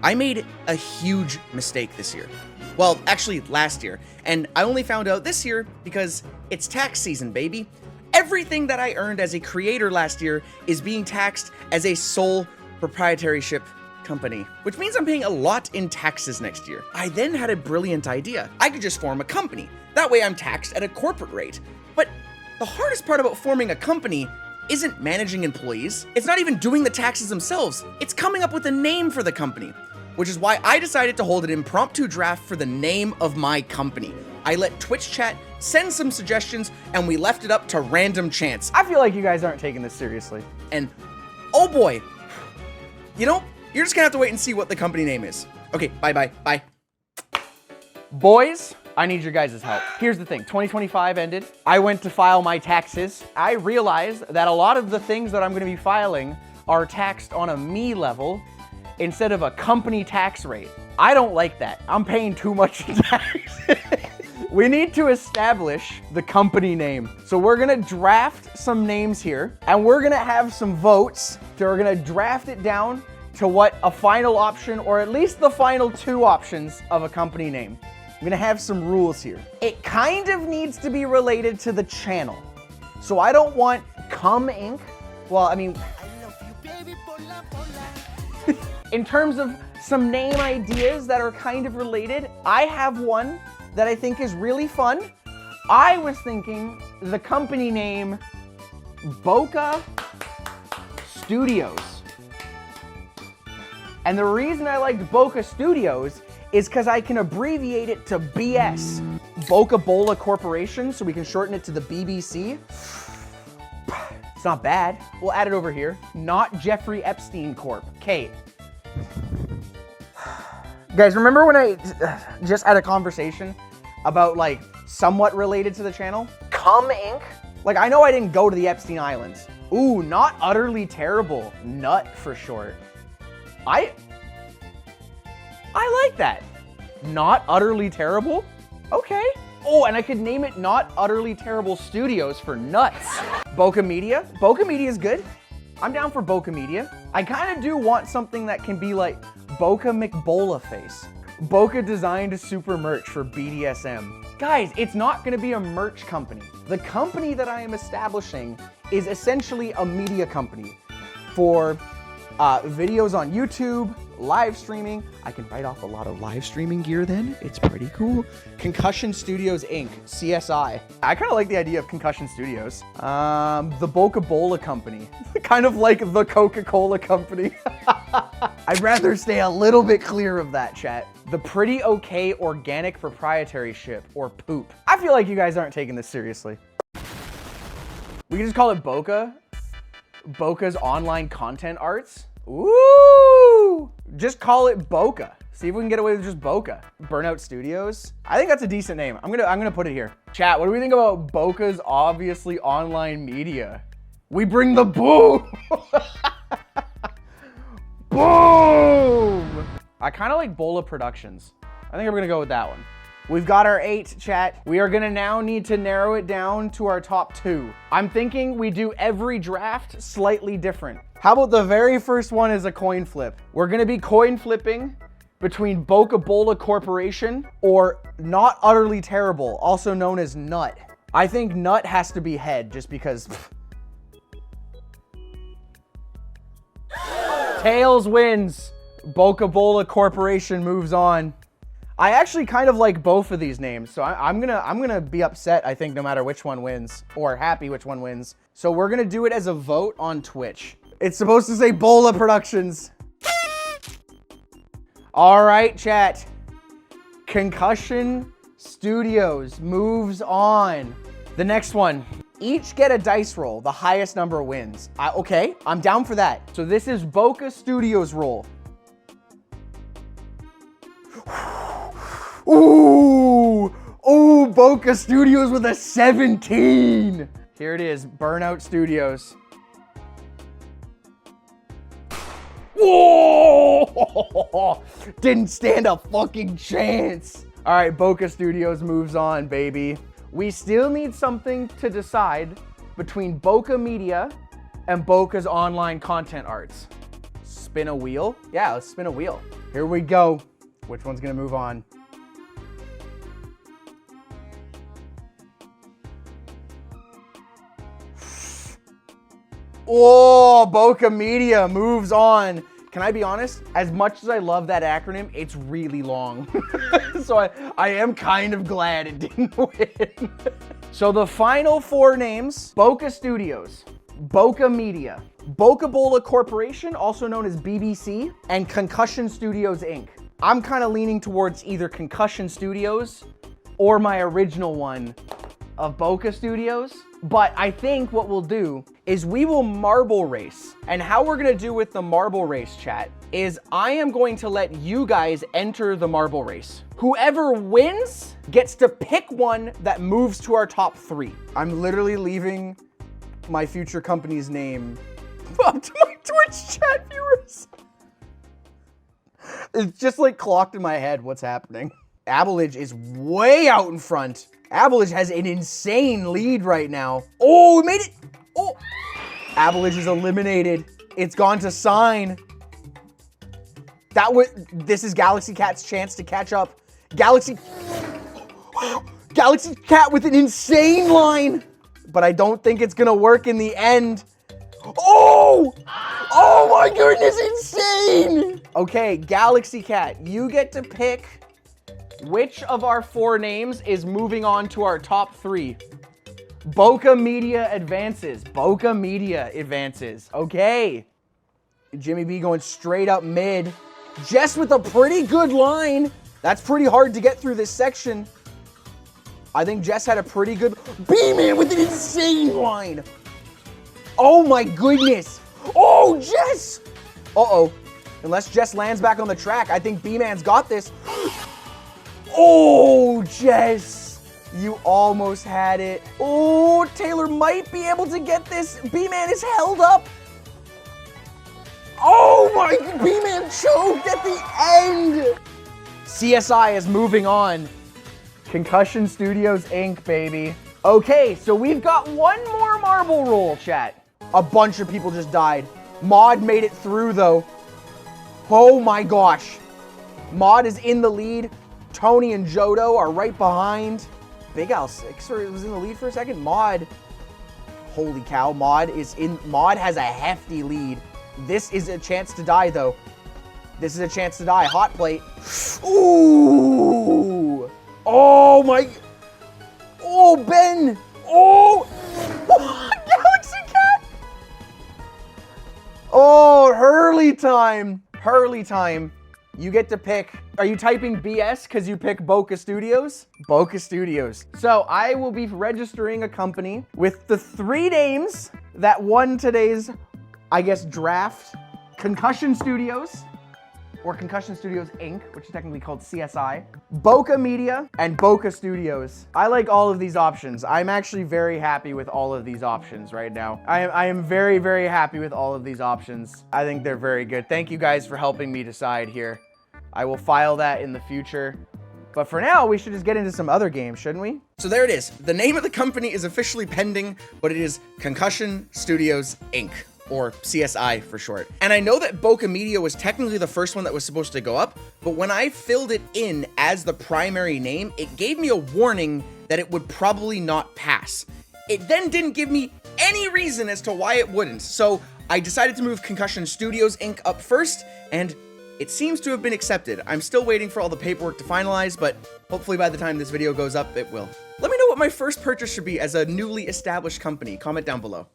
I made a huge mistake this year. Well, actually last year, and I only found out this year because it's tax season, baby. Everything that I earned as a creator last year is being taxed as a sole proprietorship company, which means I'm paying a lot in taxes next year. I then had a brilliant idea. I could just form a company. That way I'm taxed at a corporate rate. But the hardest part about forming a company isn't managing employees. It's not even doing the taxes themselves. It's coming up with a name for the company, which is why I decided to hold an impromptu draft for the name of my company. I let Twitch chat send some suggestions, and we left it up to random chance. I feel like you guys aren't taking this seriously. And oh boy, you know, you're just gonna have to wait and see what the company name is. Okay, bye. Boys, I need your guys' help. Here's the thing, 2025 ended. I went to file my taxes. I realized that a lot of the things that I'm gonna be filing are taxed on a me level instead of a company tax rate. I don't like that. I'm paying too much in tax. We need to establish the company name. So we're gonna draft some names here, and we're gonna have some votes. So we're gonna draft it down to what a final option, or at least the final two options of a company name. I'm gonna have some rules here. It kind of needs to be related to the channel. So I don't want Cum Inc. Well, I mean, in terms of some name ideas that are kind of related, I have one that I think is really fun. I was thinking the company name Boca Studios. And the reason I liked Boca Studios is because I can abbreviate it to BS. Boca Bola Corporation, so we can shorten it to the BBC. It's not bad. We'll add it over here. Not Jeffrey Epstein Corp. Kate. Guys, remember when I just had a conversation about like somewhat related to the channel? Cum Inc. Like, I know I didn't go to the Epstein Islands. Ooh, Not Utterly Terrible. Nut for short. I like that. Not Utterly Terrible? Okay. Oh, and I could name it Not Utterly Terrible Studios for nuts. Boca Media. Boca Media is good. I'm down for Boca Media. I kind of do want something that can be like Boca McBola Face. Boca designed super merch for BDSM. Guys, it's not gonna be a merch company. The company that I am establishing is essentially a media company for videos on YouTube, live streaming. I can write off a lot of live streaming gear then. It's pretty cool. Concussion Studios Inc., CSI. I kind of like the idea of Concussion Studios. The Boca Bola Company. Kind of like the Coca-Cola Company. I'd rather stay a little bit clear of that, chat. The Pretty Okay Organic Proprietorship, or POOP. I feel like you guys aren't taking this seriously. We can just call it Boca. Boca's Online Content Arts. Ooh! Just call it Boca. See if we can get away with just Boca. Burnout Studios. I think that's a decent name. I'm gonna put it here. Chat, what do we think about Boca's obviously online media? We bring the boom! Boom! I kind of like Bola Productions. I think I'm gonna go with that one. We've got our 8, chat. We are gonna now need to narrow it down to our top 2. I'm thinking we do every draft slightly different. How about the very first one is a coin flip? We're gonna be coin flipping between Boca Bola Corporation or Not Utterly Terrible, also known as Nut. I think Nut has to be head just because. Tails wins. Boca Bola Corporation moves on. I actually kind of like both of these names, so I'm gonna be upset, I think, no matter which one wins, or happy which one wins. So we're gonna do it as a vote on Twitch. It's supposed to say Bola Productions. All right, chat. Concussion Studios moves on. The next one. Each get a dice roll. The highest number wins. Okay, I'm down for that. So this is Boca Studios roll. Ooh, ooh, Boca Studios with a 17. Here it is, Burnout Studios. Whoa! Didn't stand a fucking chance. All right, Boca Studios moves on, baby. We still need something to decide between Boca Media and Boca's Online Content Arts. spin a wheel? Yeah, let's spin a wheel. Here we go. Which one's gonna move on? Oh, Boca Media moves on. Can I be honest? As much as I love that acronym, it's really long. So I am kind of glad it didn't win. So the final 4 names: Boca Studios, Boca Media, Boca Bola Corporation, also known as BBC, and Concussion Studios, Inc. I'm kind of leaning towards either Concussion Studios or my original one of Boca Studios. But I think what we'll do is we will marble race. And how we're gonna do with the marble race, chat, is I am going to let you guys enter the marble race. Whoever wins gets to pick one that moves to our top 3. I'm literally leaving my future company's name up to my Twitch chat viewers. It's just like clocked in my head what's happening. Abilage is way out in front. Abilage has an insane lead right now. Oh, we made it. Oh, Abilage is eliminated. It's gone to Sign. This is Galaxy Cat's chance to catch up. Galaxy Cat with an insane line, but I don't think it's gonna work in the end. Oh my goodness, insane. Okay, Galaxy Cat, you get to pick which of our 4 names is moving on to our top 3. Boca Media advances. Boca Media advances. Okay. Jimmy B going straight up mid. Jess with a pretty good line. That's pretty hard to get through this section. I think Jess had a pretty good... B-Man with an insane line. Oh my goodness. Oh, Jess. Uh-oh. Unless Jess lands back on the track, I think B-Man's got this. Oh, Jess, you almost had it. Oh, Taylor might be able to get this. B-Man is held up. Oh my, B-Man choked at the end. CSI is moving on. Concussion Studios, Inc., baby. Okay, so we've got one more marble roll, chat. A bunch of people just died. Mod made it through, though. Oh my gosh. Mod is in the lead. Tony and Jodo are right behind. Big Al Sixer was in the lead for a second. Mod, holy cow, Mod has a hefty lead. This is a chance to die, though. This is a chance to die. Hot plate. Ooh. Oh my. Oh, Ben. Oh. Galaxy Cat. Oh, Hurley time. Hurley time. You get to pick. Are you typing BS because you pick Boca Studios? Boca Studios. So I will be registering a company with the 3 names that won today's, I guess, draft. Concussion Studios, or Concussion Studios, Inc., which is technically called CSI, Boca Media, and Boca Studios. I like all of these options. I'm actually very happy with all of these options right now. I am very, very happy with all of these options. I think they're very good. Thank you guys for helping me decide here. I will file that in the future. But for now, we should just get into some other games, shouldn't we? So there it is. The name of the company is officially pending, but it is Concussion Studios, Inc., or CSI for short. And I know that Boca Media was technically the first one that was supposed to go up, but when I filled it in as the primary name, it gave me a warning that it would probably not pass. It then didn't give me any reason as to why it wouldn't. So I decided to move Concussion Studios, Inc. up first, and it seems to have been accepted. I'm still waiting for all the paperwork to finalize, but hopefully by the time this video goes up, it will. Let me know what my first purchase should be as a newly established company. Comment down below.